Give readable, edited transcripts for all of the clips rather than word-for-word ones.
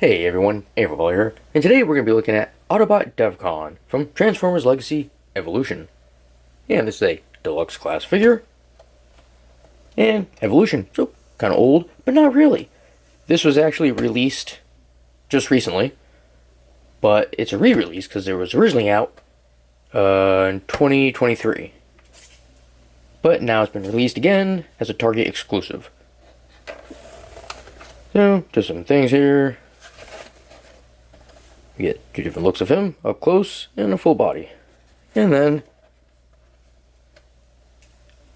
Hey everyone, April here, and today we're going to be looking at Autobot Devcon from Transformers Legacy Evolution. And this is a deluxe class figure, and Evolution, so kind of old, but not really. This was actually released just recently, but it's a re-release because it was originally out in 2023. But now it's been released again as a Target exclusive. So, just some things here. We get two different looks of him, up close and a full body. And then,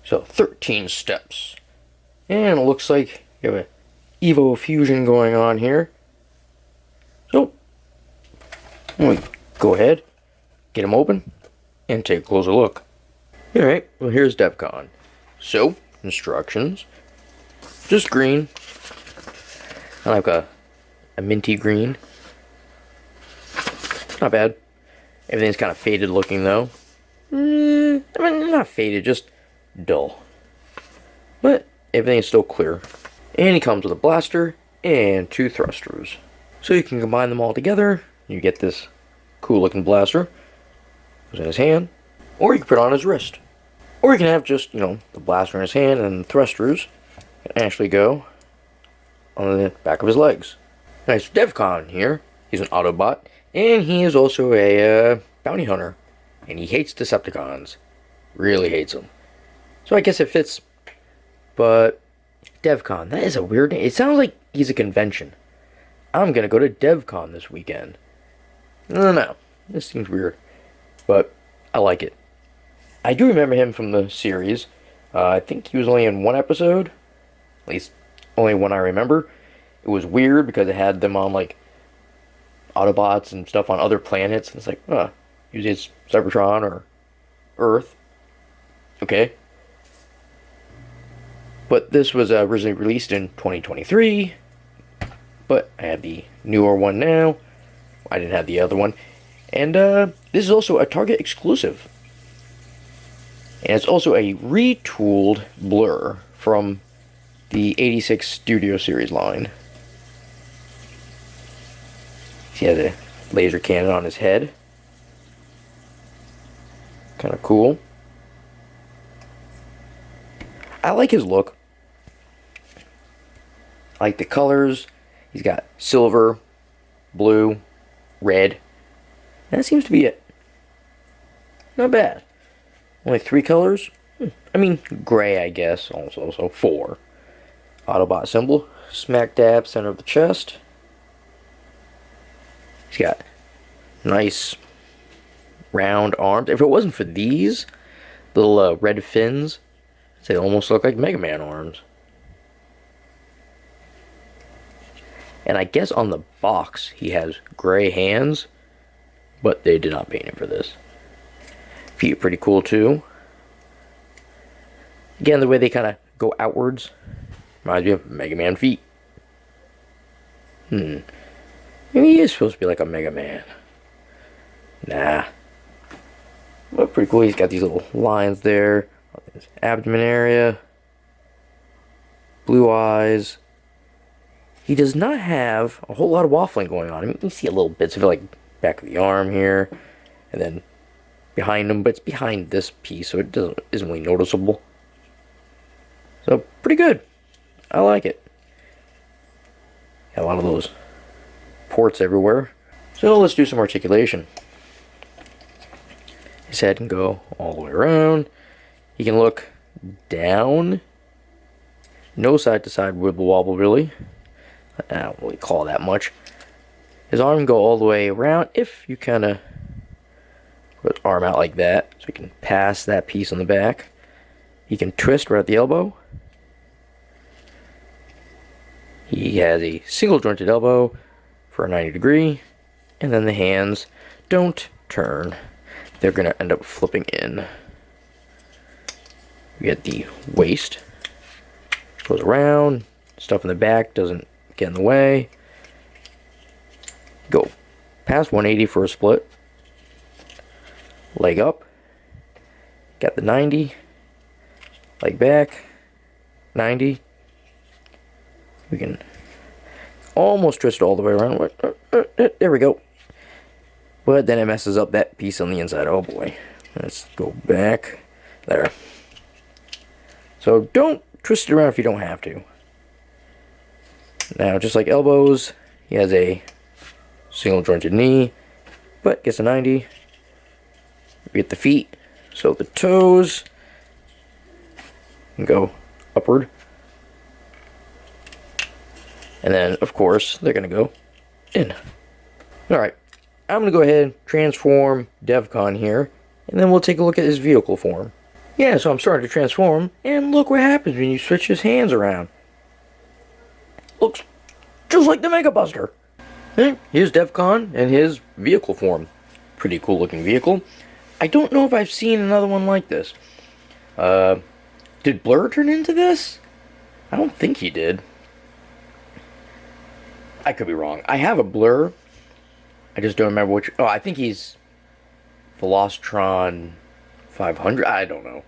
so 13 steps. And it looks like you have a Evo fusion going on here. So, we go ahead, get him open, and take a closer look. Alright, well here's Devcon. So, instructions. Just green. I like a minty green. Not bad. Everything's kind of faded looking though. I mean, not faded, just dull. But everything is still clear. And he comes with a blaster and two thrusters. So you can combine them all together. You get this cool looking blaster. Goes in his hand. Or you can put it on his wrist. Or you can have just, the blaster in his hand and the thrusters can actually go on the back of his legs. Nice Devcon here. He's an Autobot. And he is also a bounty hunter. And he hates Decepticons. Really hates them. So I guess it fits. But Devcon, that is a weird name. It sounds like he's a convention. I'm going to go to Devcon this weekend. I don't know. This seems weird. But I like it. I do remember him from the series. I think he was only in one episode. At least only one I remember. It was weird because it had them on like Autobots and stuff on other planets. And it's like, usually it's Cybertron or Earth. Okay. But this was originally released in 2023. But I have the newer one now. I didn't have the other one. And this is also a Target exclusive. And it's also a retooled Blur from the 86 Studio Series line. He has a laser cannon on his head. Kind of cool. I like his look. I like the colors. He's got silver, blue, red. And that seems to be it. Not bad. Only 3 colors. I mean, gray, I guess. Also, so 4. Autobot symbol. Smack dab center of the chest. He's got nice round arms. If it wasn't for these little red fins, they almost look like Mega Man arms. And I guess on the box he has gray hands, but they did not paint him for this. Feet are pretty cool too. Again, the way they kind of go outwards reminds me of Mega Man feet. Maybe he is supposed to be like a Mega Man. Nah. But pretty cool. He's got these little lines there on his abdomen area. Blue eyes. He does not have a whole lot of waffling going on. I mean, you see a little bits of it, like back of the arm here, and then behind him, but it's behind this piece, so it isn't really noticeable. So pretty good. I like it. Got a lot of those ports everywhere. So let's do some articulation. His head can go all the way around. He can look down. No side to side wibble wobble really. I don't really call that much. His arm can go all the way around if you kind of put his arm out like that, so he can pass that piece on the back. He can twist right at the elbow. He has a single jointed elbow for a 90 degree, and then the hands don't turn. They're going to end up flipping in. We get the waist. Goes around. Stuff in the back doesn't get in the way. Go past 180 for a split. Leg up. Got the 90. Leg back. 90. We can almost twist it all the way around. There we go. But then it messes up that piece on the inside. Oh boy. Let's go back. There. So don't twist it around if you don't have to. Now, just like elbows, he has a single jointed knee, but gets a 90. We get the feet, so the toes can go upward. And then, of course, they're going to go in. Alright, I'm going to go ahead and transform Devcon here, and then we'll take a look at his vehicle form. Yeah, so I'm starting to transform, and look what happens when you switch his hands around. Looks just like the Mega Buster. Here's Devcon and his vehicle form. Pretty cool looking vehicle. I don't know if I've seen another one like this. Did Blur turn into this? I don't think he did. I could be wrong. I have a Blur. I just don't remember which. Oh, I think he's Velocitron 500. I don't know.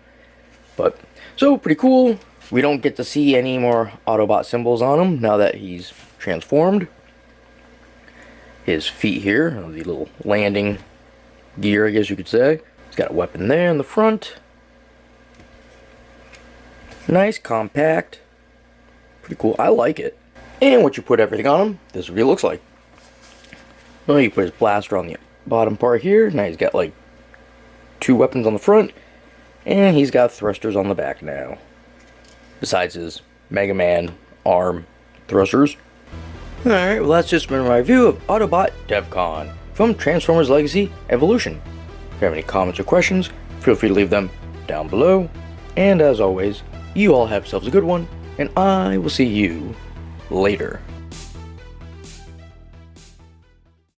But, so, pretty cool. We don't get to see any more Autobot symbols on him now that he's transformed. His feet here, the little landing gear, I guess you could say. He's got a weapon there in the front. Nice, compact. Pretty cool. I like it. And once you put everything on him, this is what he looks like. Well, you put his blaster on the bottom part here. Now he's got like 2 weapons on the front. And he's got thrusters on the back now. Besides his Mega Man arm thrusters. Alright, well that's just been my review of Autobot Devcon from Transformers Legacy Evolution. If you have any comments or questions, feel free to leave them down below. And as always, you all have yourselves a good one, and I will see you later.